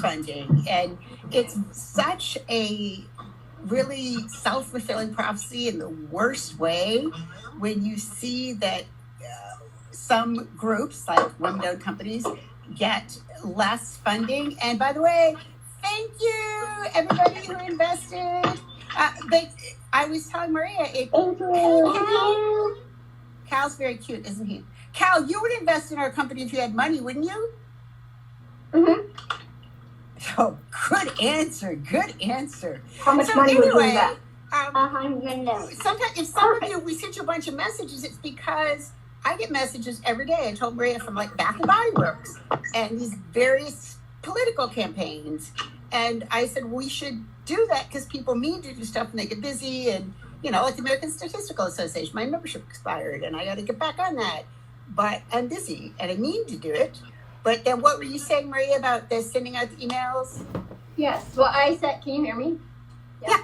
crowdfunding, and it's such a really self-fulfilling prophecy in the worst way when you see that some groups, like women-owned companies, get less funding. And by the way, thank you, everybody who invested. I was telling Maria, Cal's very cute, isn't he? Cal, you would invest in our company if you had money, wouldn't you? Mm-hmm. Oh, good answer. Good answer. How much money would you invest? Sometimes, if some of you, we sent you a bunch of messages, it's because I get messages every day. I told Maria from like Bath and Body Works and these various political campaigns. And I said, we should do that because people need to do stuff and they get busy. And, you know, like the American Statistical Association, my membership expired and I got to get back on that. But I'm busy and I mean to do it. But then what were you saying, Maria, about this sending out the emails? Yes. Well, I said, can you hear me? Yeah.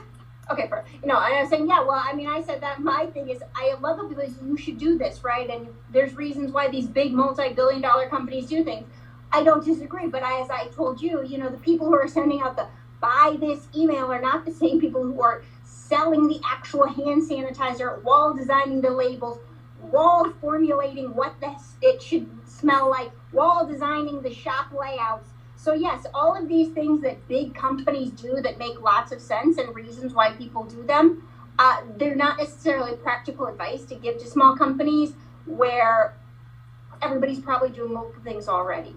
Okay, and I was saying, I said that my thing is, I love the people, you should do this, right? And there's reasons why these big multi-billion-dollar companies do things. I don't disagree, but as I told you, the people who are sending out the buy this email are not the same people who are selling the actual hand sanitizer, wall designing the labels, wall formulating what it should smell like, wall designing the shop layouts. So yes, all of these things that big companies do that make lots of sense and reasons why people do them, they're not necessarily practical advice to give to small companies where everybody's probably doing multiple things already.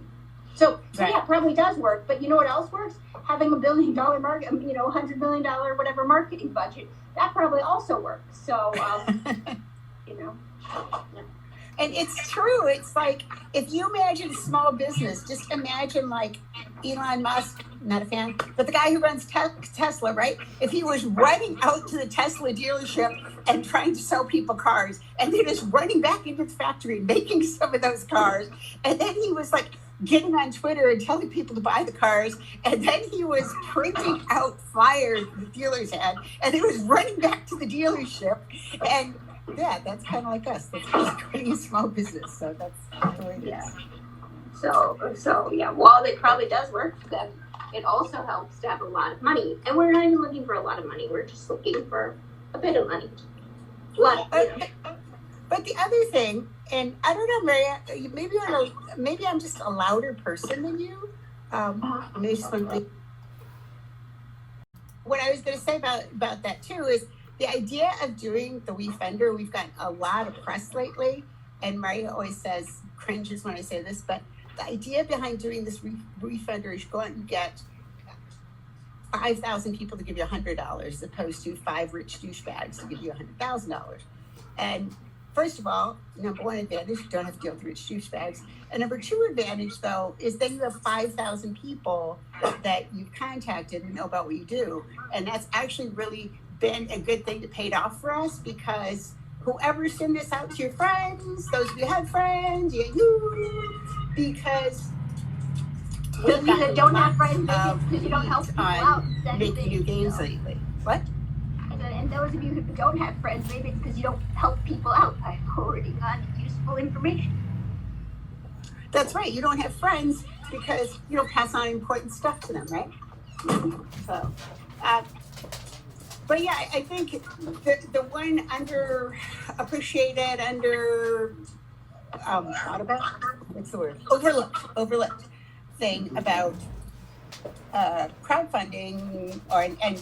So yeah, it probably does work. But you know what else works? Having $1 billion market, $100 million whatever marketing budget, that probably also works. So And it's true. It's like, if you imagine small business, just imagine like Elon Musk, not a fan, but the guy who runs Tesla, right? If he was running out to the Tesla dealership and trying to sell people cars, and then just running back into the factory, making some of those cars, and then he was like getting on Twitter and telling people to buy the cars, and then he was printing out flyers the dealers had, and he was running back to the dealership, and yeah, that's kind of like us. That's creating a small business. So that's the way it is. So yeah, while it probably does work for them, it also helps to have a lot of money. And we're not even looking for a lot of money. We're just looking for a bit of money. But the other thing, and I don't know, Maria, maybe I'm just a louder person than you. Maybe something. What I was going to say about that too is, the idea of doing the WeFender, we've gotten a lot of press lately, and Maria always cringes when I say this, but the idea behind doing this WeFender is go out and get 5,000 people to give you $100 as opposed to 5 rich douchebags to give you $100,000. And first of all, number one advantage, you don't have to deal with rich douchebags. And number two advantage, though, is then you have 5,000 people that you've contacted and know about what you do. And that's actually really been a good thing that paid off for us, because whoever send this out to your friends, those of you have friends, because those of you that don't have friends, because you don't help people out, making new games lately. What? And those of you who don't have friends, maybe it's because you don't help people out by forwarding on useful information. That's right. You don't have friends because you don't pass on important stuff to them, right? So, but yeah, I think the one underappreciated, overlooked thing about crowdfunding and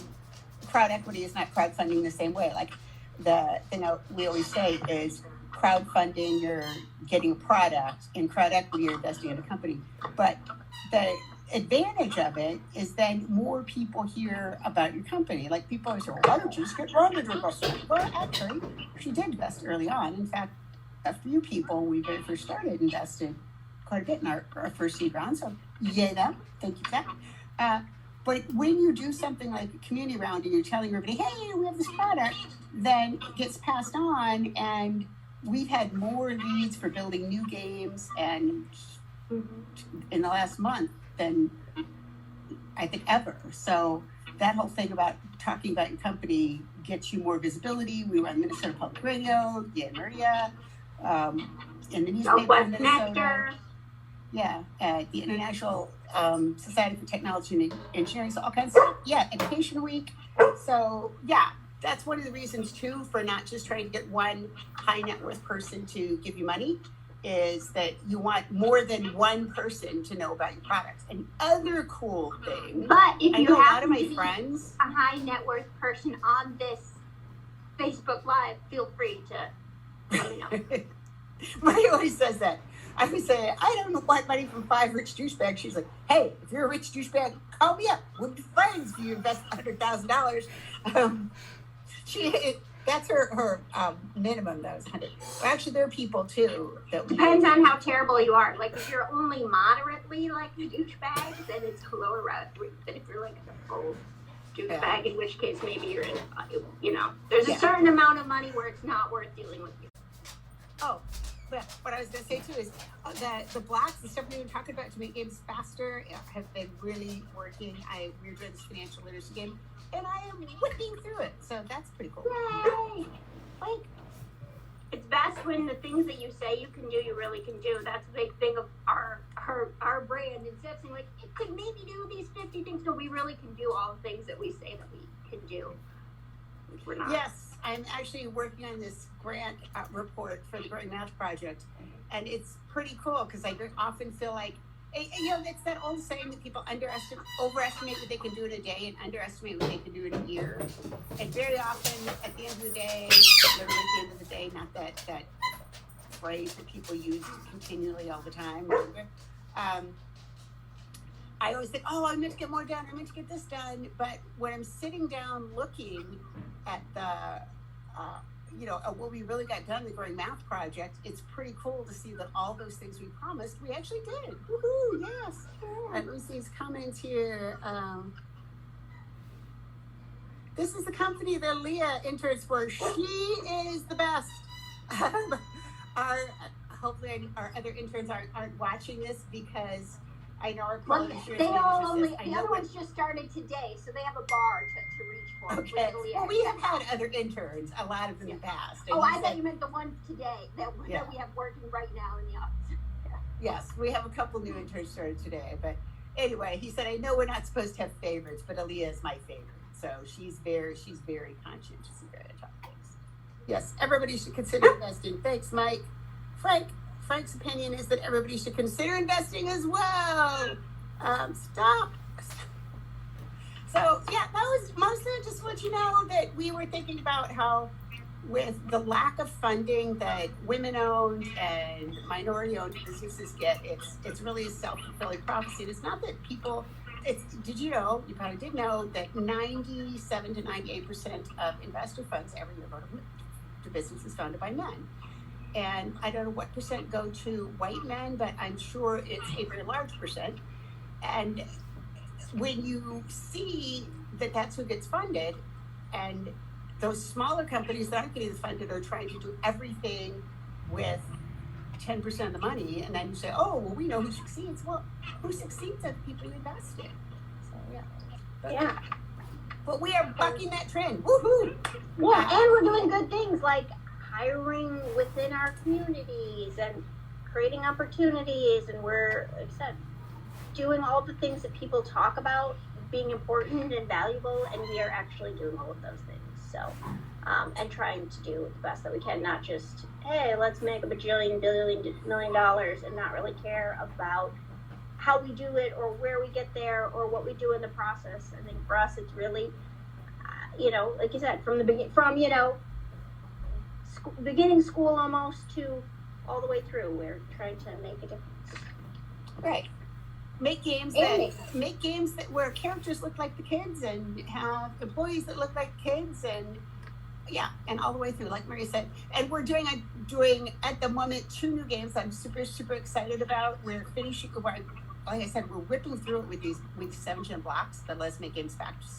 crowd equity is not crowdfunding the same way. Like the thing we always say is crowdfunding, you're getting a product. In crowd equity, you're investing in a company. But the advantage of it is then more people hear about your company. Like people always say, well, why don't you just get Rhonda to invest? Well, actually, she did invest early on. In fact, a few people when we very first started invested quite a bit in our first seed round. So yay them. Thank you for that. But when you do something like a community round and you're telling everybody, hey, we have this product, then it gets passed on, and we've had more leads for building new games and in the last month than I think ever. So that whole thing about talking about your company gets you more visibility. We were on Minnesota Public Radio, AnnMaria, in the newspaper in Minnesota. Yeah, at the International Society for Technology and Engineering, so all kinds of stuff. Yeah, Education Week. So yeah, that's one of the reasons too for not just trying to get one high net worth person to give you money, is that you want more than one person to know about your products. And other cool thing, but if I you know a lot happen of my to be friends, a high net worth person on this Facebook Live, feel free to let me know. Maria always says that. I would say, I don't want money from 5 rich douchebags. She's like, hey, if you're a rich douchebag, call me up. We'll be friends if you invest $100,000. That's her minimum, though, is 100. Well, actually, there are people, too. That depends on how terrible you are. Like, if you're only moderately like a douchebag, then it's lower route. But if you're like a full douchebag, in which case maybe you're in, there's a certain amount of money where it's not worth dealing with you. Oh, but what I was going to say too is that the blocks, the stuff we were talking about to make games faster, have been really working. We're doing this financial literacy game, and I am whipping through it. So that's pretty cool. Yay! Like, it's best when the things that you say you can do, you really can do. That's a big thing of our brand. Instead of saying like, it could maybe do these 50 things, no, we really can do all the things that we say that we can do. We're not. Yes. I'm actually working on this grant report for the Growing Math Project, and it's pretty cool because I often feel like, it's that old saying that people overestimate what they can do in a day and underestimate what they can do in a year. And very often, at the end of the day, literally at the end of the day, not that phrase that people use continually all the time. I always think, I meant to get more done, I meant to get this done. But when I'm sitting down looking at the, what we really got done in the Growing Math Project, it's pretty cool to see that all those things we promised, we actually did. Woohoo, yes. Let me see these comments here. This is the company that Leah interns for. She is the best. Hopefully our other interns aren't watching this because I know our quality assurance the other ones just started today, so they have a bar to reach for. Okay. Well, we have had other interns, a lot of them in the past. I thought you meant the one today that we have working right now in the office. Yes, we have a couple new interns started today. But anyway, he said, I know we're not supposed to have favorites, but Aaliyah is my favorite. So she's very conscientious and very on top of things. Yes, everybody should consider investing. Thanks, Mike. Frank's opinion is that everybody should consider investing as well. Stop. So, yeah, that was mostly just to let you know that we were thinking about how with the lack of funding that women-owned and minority-owned businesses get, it's really a self-fulfilling prophecy. And it's not that did you know, you probably did know, that 97 to 98% of investor funds every year go to businesses founded by men. And I don't know what percent go to white men, but I'm sure it's a very large percent. And when you see that that's who gets funded, and those smaller companies that aren't getting funded are trying to do everything with 10% of the money, and then you say, we know who succeeds. Well, who succeeds are the people who invest in. So, yeah. But we are bucking that trend. Woohoo! Yeah, and we're doing good things like hiring within our communities and creating opportunities, and we're, like I said, doing all the things that people talk about being important and valuable, and we are actually doing all of those things. So, and trying to do the best that we can, not just, hey, let's make a $1 million and not really care about how we do it or where we get there or what we do in the process. I think for us, it's really, like you said, from the beginning, beginning school almost to all the way through, we're trying to make a difference. Right. Make games that where characters look like the kids and have employees that look like kids, and all the way through, like Maria said. And we're doing at the moment 2 new games I'm super excited about. We're finishing, like I said, we're ripping through it with these 7-gen blocks that let us make games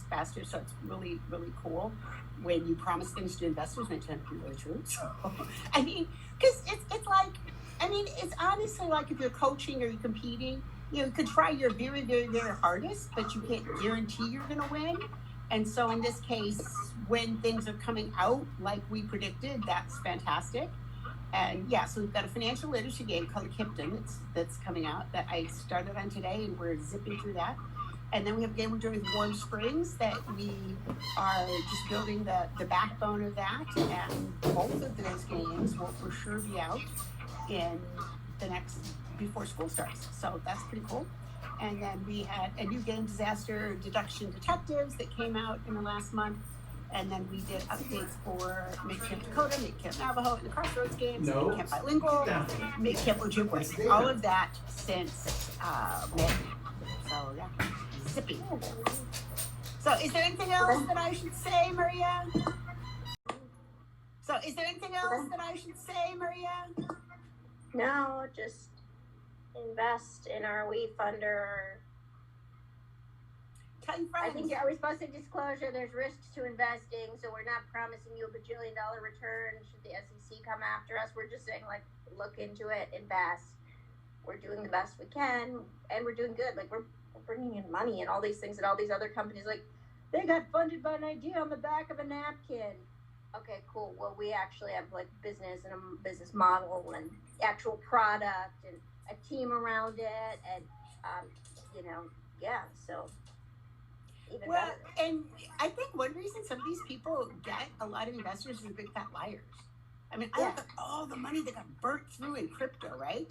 faster. So it's really cool when you promise things to investors and it turns out to be really true. So I mean, because it's like, it's honestly like if you're coaching or you're competing, you could try your very, very, very hardest, but you can't guarantee you're going to win. And so in this case, when things are coming out like we predicted, that's fantastic. And yeah, so we've got a financial literacy game called Kipton that's coming out that I started on today, and we're zipping through that. And then we have a game we're doing with Warm Springs that we are just building the backbone of that. And both of those games will for sure be out in the next, before school starts. So that's pretty cool. And then we had a new game, Disaster Deduction Detectives, that came out in the last month. And then we did updates for Make Camp Dakota, Make Camp Navajo, and the Crossroads games, Make Camp Bilingual, Make Camp Ojibwe. All of that since May. So yeah, zippy. So is there anything else that I should say, Maria? No, just invest in our WeFunder. Tell your friends. I think, are we supposed to disclosure there's risks to investing, so we're not promising you a bajillion-dollar return should the SEC come after us. We're just saying, like, look into it, invest. We're doing the best we can, and we're doing good. Like, we're bringing in money and all these things that all these other companies, like, they got funded by an idea on the back of a napkin. Okay, cool. Well, we actually have, like, business and a business model and actual product and a team around it, and, you know, yeah, so... Even well, better. and I think one reason some of these people get a lot of investors are big fat liars. I mean, I look at all the money that got burnt through in crypto, right?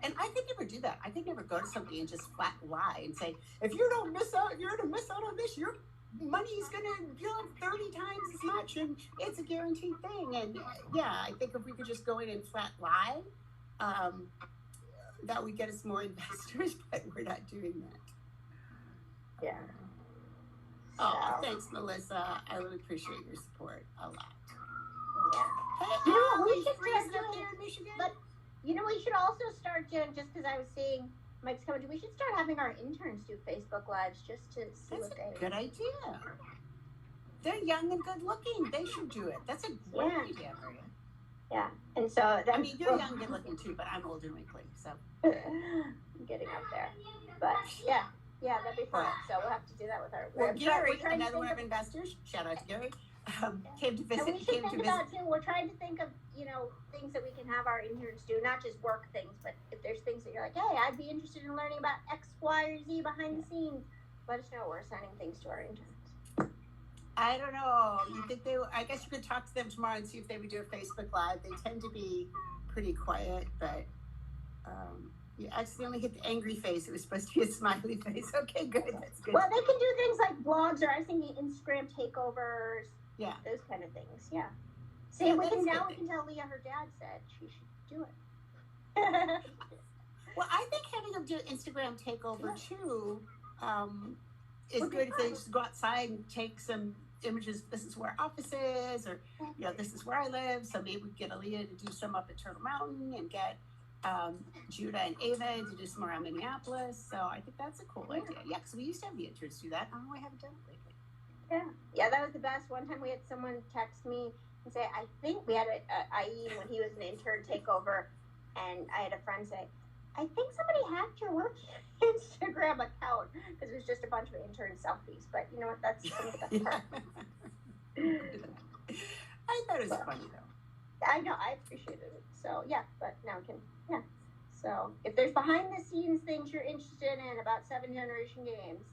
And I could never do that. I could never go to somebody and just flat lie and say, if you don't miss out, you're going to miss out on this. Your money's going to give 30 times as much, and it's a guaranteed thing. And yeah, I think if we could just go in and flat lie, that would get us more investors, but we're not doing that. Yeah. Oh, thanks, Melissa. I really appreciate your support a lot. Yeah. Hey, You know, we Allie, should freezing start up doing there in Michigan? But you know, we should also start doing, just because I was seeing Mike's coming to, we should start having our interns do Facebook Lives just to see That's what a they... good idea. They're young and good looking. They should do it. That's a great idea, Maria. Yeah. And so I mean, you're young and good looking too, but I'm old and wrinkly, so. I'm getting up there. But yeah, that'd be fun. So we'll have to do that with our... Well, Gary, another one of our investors, shout out to Gary, came to visit. And we should think about too, we're trying to think of, you know, things that we can have our interns do, not just work things, but if there's things that you're like, hey, I'd be interested in learning about X, Y, or Z behind the scenes, let us know. We're assigning things to our interns. I don't know. You think I guess you could talk to them tomorrow and see if they would do a Facebook Live. They tend to be pretty quiet, but you accidentally hit the angry face. It was supposed to be a smiley face. Okay, good. That's good. Well, they can do things like blogs, or I was thinking Instagram takeovers. Yeah. Those kind of things, yeah. See, we can tell Leah her dad said she should do it. Well, I think having them do Instagram takeover too is good if they just go outside and take some images. This is where our office is, or you know, this is where I live. So maybe we get Aaliyah to do some up at Turtle Mountain, and get Judah and Ava to do some around Minneapolis. So I think that's a cool idea. Yeah, because we used to have the interns do that. I haven't done it lately. Yeah, that was the best. One time we had someone text me and say, I think we had IE when he was an intern takeover, and I had a friend say, I think somebody hacked your work Instagram account, because it was just a bunch of intern selfies. But you know what? That's the part. I thought it was funny though. I know, I appreciated it. So yeah, but now we can, yeah. So if there's behind the scenes things you're interested in about 7 Generation Games,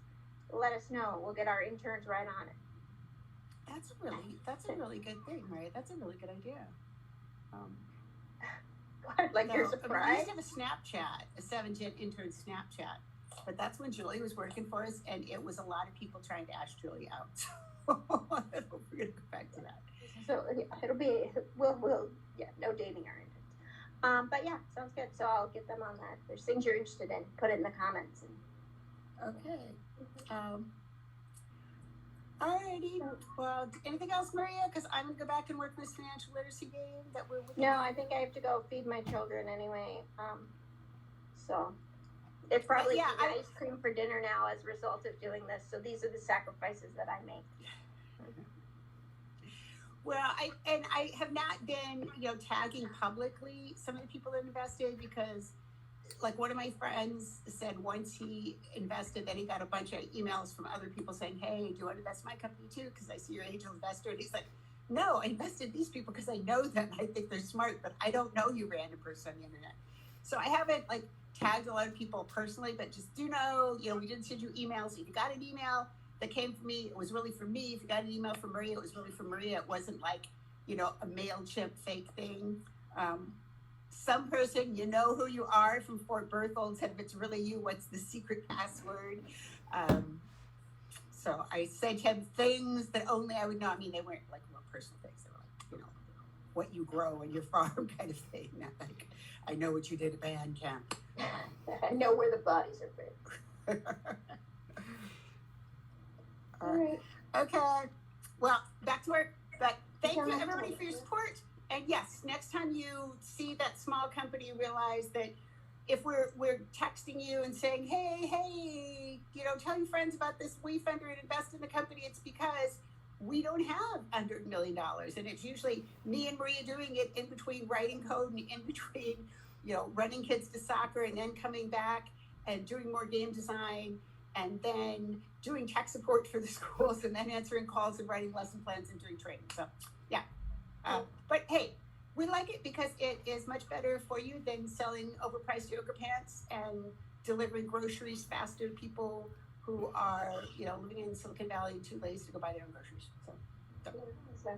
let us know. We'll get our interns right on it. That's a really good thing, right? That's a really good idea. Like you're surprised? We used to have a Snapchat, a 7-Gen intern Snapchat, but that's when Julie was working for us, and it was a lot of people trying to ask Julie out. So we're gonna go back to that. So yeah, it'll be we'll no dating or anything. But yeah, sounds good. So I'll get them on that. If there's things you're interested in, put it in the comments. Okay. Alrighty. Well, anything else, Maria? Because I'm gonna go back and work this financial literacy game that we're looking No, I think I have to go feed my children anyway. So it's probably ice cream for dinner now as a result of doing this. So these are the sacrifices that I make. Well, I have not been, tagging publicly some of the people that invested, because like one of my friends said once he invested, then he got a bunch of emails from other people saying, hey, do you want to invest in my company too? Because I see you're an angel investor. And he's like, no, I invested these people because I know them. I think they're smart, but I don't know you, random person on the internet. So I haven't like tagged a lot of people personally, but just do know, we didn't send you emails. If you got an email that came from me, it was really from me. If you got an email from Maria, it was really from Maria. It wasn't like, a MailChimp fake thing. Some person, you know who you are from Fort Berthold, said if it's really you, what's the secret password? So I sent him things that only I would know. I mean, they weren't like real personal things. They were like, what you grow in your farm kind of thing. Not like, I know what you did at band camp. I know where the bodies are buried. All right. Okay. Well, back to work. But thank you, everybody, for your support. And yes, next time you see that small company, realize that if we're texting you and saying, hey, tell your friends about this WeFunder and invest in the company, it's because we don't have under $1 million. And it's usually me and Maria doing it in between writing code and in between, running kids to soccer and then coming back and doing more game design and then doing tech support for the schools and then answering calls and writing lesson plans and doing training. So, yeah. But hey, we like it because it is much better for you than selling overpriced yoga pants and delivering groceries faster to people who are, living in Silicon Valley and too lazy to go buy their own groceries. So.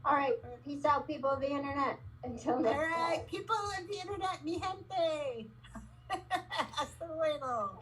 All right. Peace out, people of the internet. Until next time. All right, people of the internet, mi gente. Hasta luego.